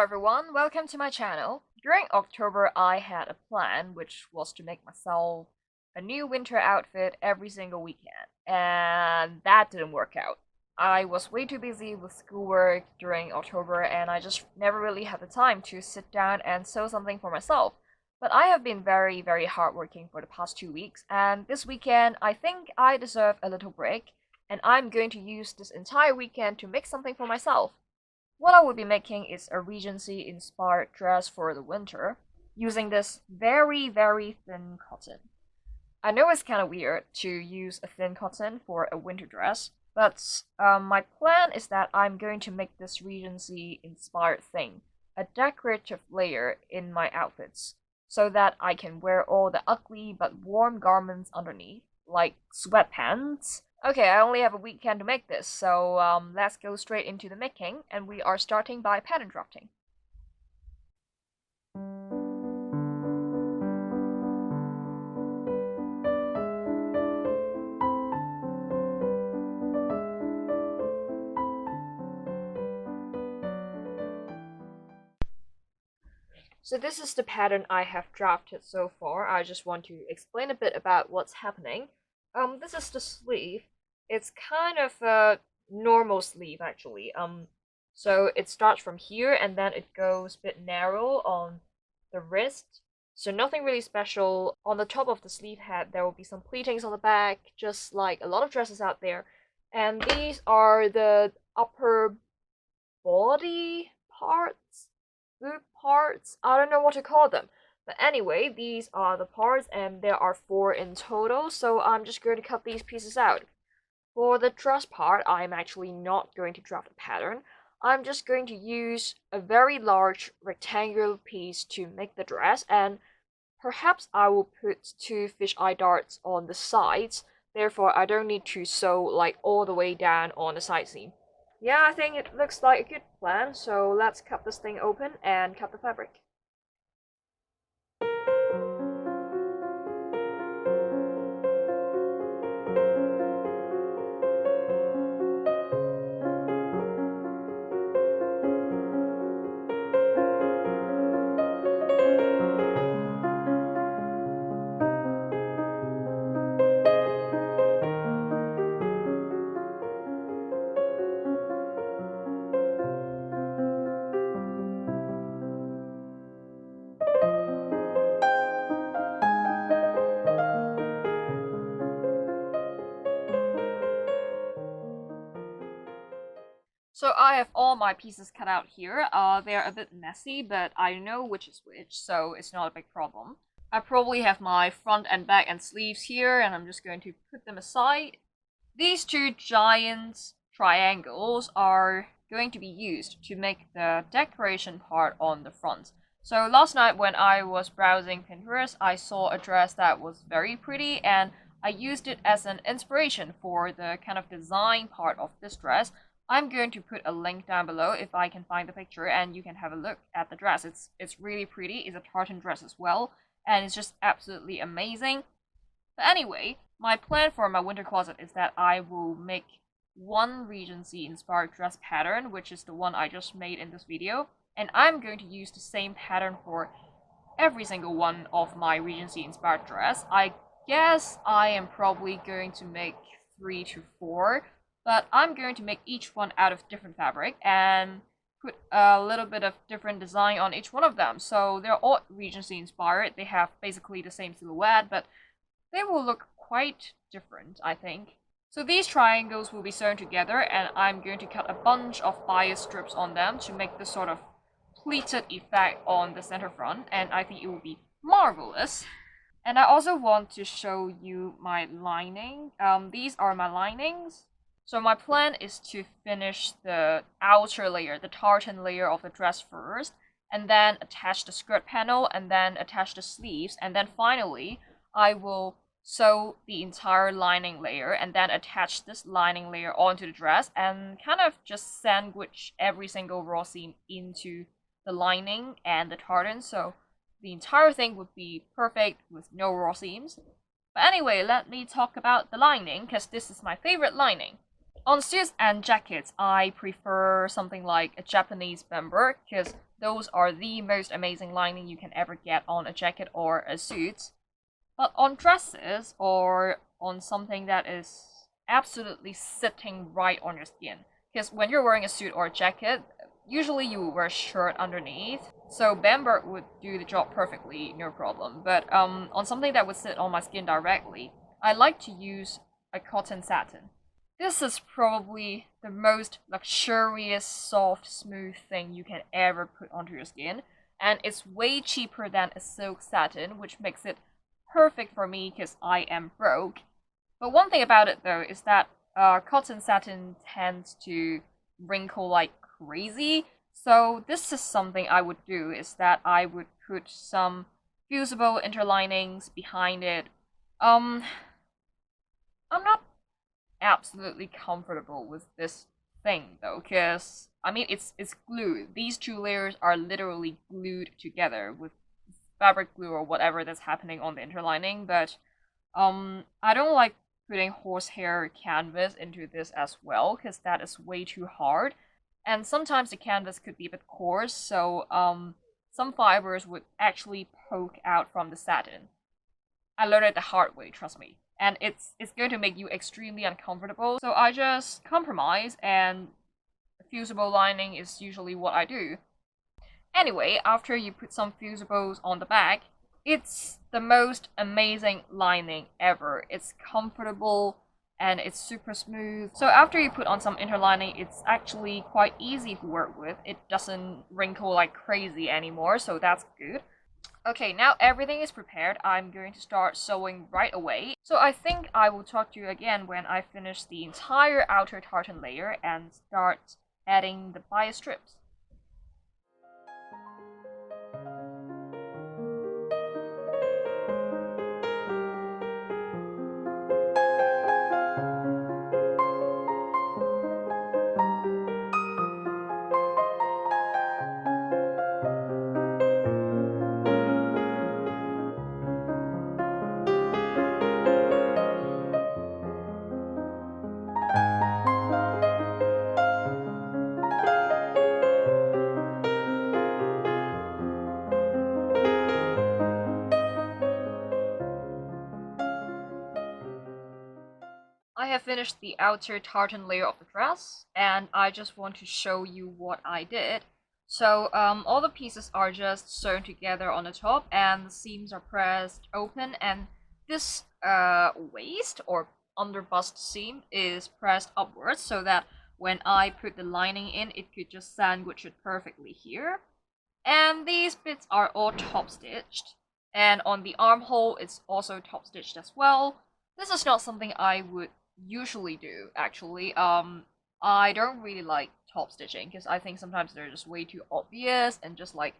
everyone, welcome to my channel. During October I had a plan which was to make myself a new winter outfit every single weekend, and that didn't work out. I was way too busy with schoolwork during October and I just never really had the time to sit down and sew something for myself. But I have been very hardworking for the past 2 weeks, and this weekend I think I deserve a little break, and I'm going to use this entire weekend to make something for myself. What I will be making is a Regency inspired dress for the winter, using this very thin cotton. I know it's kind of weird to use a thin cotton for a winter dress, but my plan is that I'm going to make this Regency inspired thing a decorative layer in my outfits, so that I can wear all the ugly but warm garments underneath, like sweatpants. Okay, I only have a weekend to make this, so let's go straight into the making, and we are starting by pattern drafting. So this is the pattern I have drafted so far. I just want to explain a bit about what's happening. This is the sleeve. It's kind of a normal sleeve actually. So it starts from here and then it goes a bit narrow on the wrist. So nothing really special. On the top of the sleeve head, there will be some pleatings on the back, just like a lot of dresses out there. And these are the upper body parts, boob parts. I don't know what to call them. But anyway, these are the parts, and there are 4 in total, so I'm just going to cut these pieces out. For the dress part, I'm actually not going to draft a pattern. I'm just going to use a very large rectangular piece to make the dress, and perhaps I will put 2 fisheye darts on the sides, therefore I don't need to sew like all the way down on the side seam. Yeah, I think it looks like a good plan, so let's cut this thing open and cut the fabric. So I have all my pieces cut out here. They're a bit messy, but I know which is which, so it's not a big problem. I probably have my front and back and sleeves here, and I'm just going to put them aside. These 2 giant triangles are going to be used to make the decoration part on the front. So last night when I was browsing Pinterest, I saw a dress that was very pretty, and I used it as an inspiration for the kind of design part of this dress. I'm going to put a link down below if I can find the picture, and you can have a look at the dress. It's really pretty. It's a tartan dress as well, and it's just absolutely amazing. But anyway, my plan for my winter closet is that I will make one Regency inspired dress pattern, which is the one I just made in this video, and I'm going to use the same pattern for every single one of my Regency inspired dress. I guess I am probably going to make 3 to 4. But I'm going to make each one out of different fabric and put a little bit of different design on each one of them. So they're all Regency inspired. They have basically the same silhouette, but they will look quite different, I think. So these triangles will be sewn together, and I'm going to cut a bunch of bias strips on them to make this sort of pleated effect on the center front, and I think it will be marvelous. And I also want to show you my lining. These are my linings. So my plan is to finish the outer layer, the tartan layer of the dress first, and then attach the skirt panel, and then attach the sleeves, and then finally I will sew the entire lining layer and then attach this lining layer onto the dress and kind of just sandwich every single raw seam into the lining and the tartan, so the entire thing would be perfect with no raw seams. But anyway, let me talk about the lining, because this is my favorite lining. On suits and jackets, I prefer something like a Japanese bember, because those are the most amazing lining you can ever get on a jacket or a suit. But on dresses or on something that is absolutely sitting right on your skin, because when you're wearing a suit or a jacket, usually you wear a shirt underneath, so Bamberg would do the job perfectly, no problem. But on something that would sit on my skin directly, I like to use a cotton satin. This is probably the most luxurious, soft, smooth thing you can ever put onto your skin, and it's way cheaper than a silk satin, which makes it perfect for me because I am broke. But one thing about it though is that cotton satin tends to wrinkle like crazy. So this is something I would do, is that I would put some fusible interlinings behind it. I'm not absolutely comfortable with this thing though, because I mean it's glued. These two layers are literally glued together with fabric glue or whatever that's happening on the interlining, but I don't like putting horsehair canvas into this as well, because that is way too hard. And sometimes the canvas could be a bit coarse, so some fibers would actually poke out from the satin. I learned it the hard way, trust me. And it's going to make you extremely uncomfortable, so I just compromise, and fusible lining is usually what I do. Anyway, after you put some fusibles on the back, it's the most amazing lining ever. It's comfortable and it's super smooth. So after you put on some interlining, it's actually quite easy to work with. It doesn't wrinkle like crazy anymore, so that's good. Okay, now everything is prepared. I'm going to start sewing right away. So I think I will talk to you again when I finish the entire outer tartan layer and start adding the bias strips. I have finished the outer tartan layer of the dress, and I just want to show you what I did. So all the pieces are just sewn together on the top, and the seams are pressed open, and this waist or under bust seam is pressed upwards so that when I put the lining in, it could just sandwich it perfectly here. And these bits are all top stitched, and on the armhole it's also top stitched as well. This is not something I would usually do, actually. I don't really like top stitching because I think sometimes they're just way too obvious and just like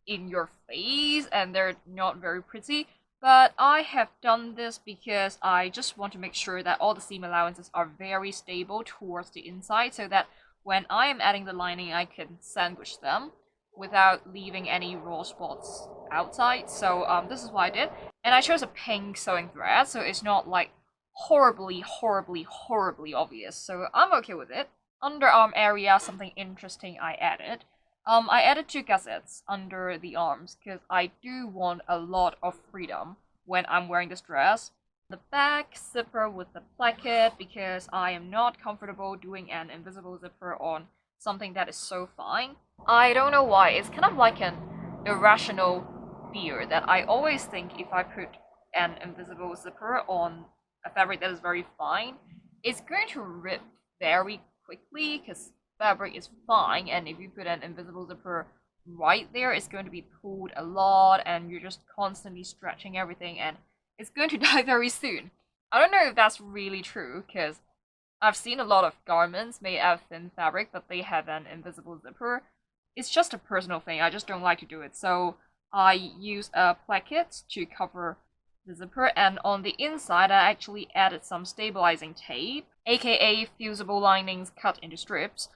in your face, and they're not very pretty. But I have done this because I just want to make sure that all the seam allowances are very stable towards the inside, so that when I am adding the lining, I can sandwich them without leaving any raw spots outside. So this is what I did. And I chose a pink sewing thread, so it's not like horribly obvious, so I'm okay with it. Underarm area, something interesting I added. I added 2 gussets under the arms because I do want a lot of freedom when I'm wearing this dress. The back zipper with the placket because I am not comfortable doing an invisible zipper on something that is so fine. I don't know why, it's kind of like an irrational fear that I always think if I put an invisible zipper on a fabric that is very fine, it's going to rip very quickly because fabric is fine, and if you put an invisible zipper right there, it's going to be pulled a lot and you're just constantly stretching everything and it's going to die very soon. I don't know if that's really true because I've seen a lot of garments made out of thin fabric but they have an invisible zipper. It's just a personal thing, I just don't like to do it, so I use a placket to cover the zipper, and on the inside I actually added some stabilizing tape, aka fusible linings cut into strips,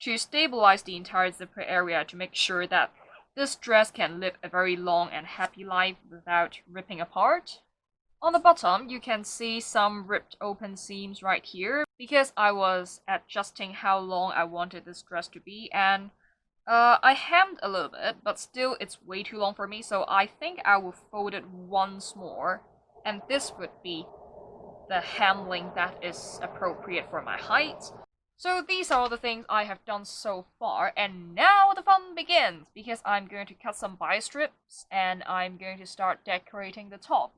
to stabilize the entire zipper area to make sure that this dress can live a very long and happy life without ripping apart. On the bottom, you can see some ripped open seams right here because I was adjusting how long I wanted this dress to be, and I hemmed a little bit, but still it's way too long for me, so I think I will fold it once more, and this would be the hem length that is appropriate for my height. So these are all the things I have done so far, and now the fun begins, because I'm going to cut some bias strips, and I'm going to start decorating the top.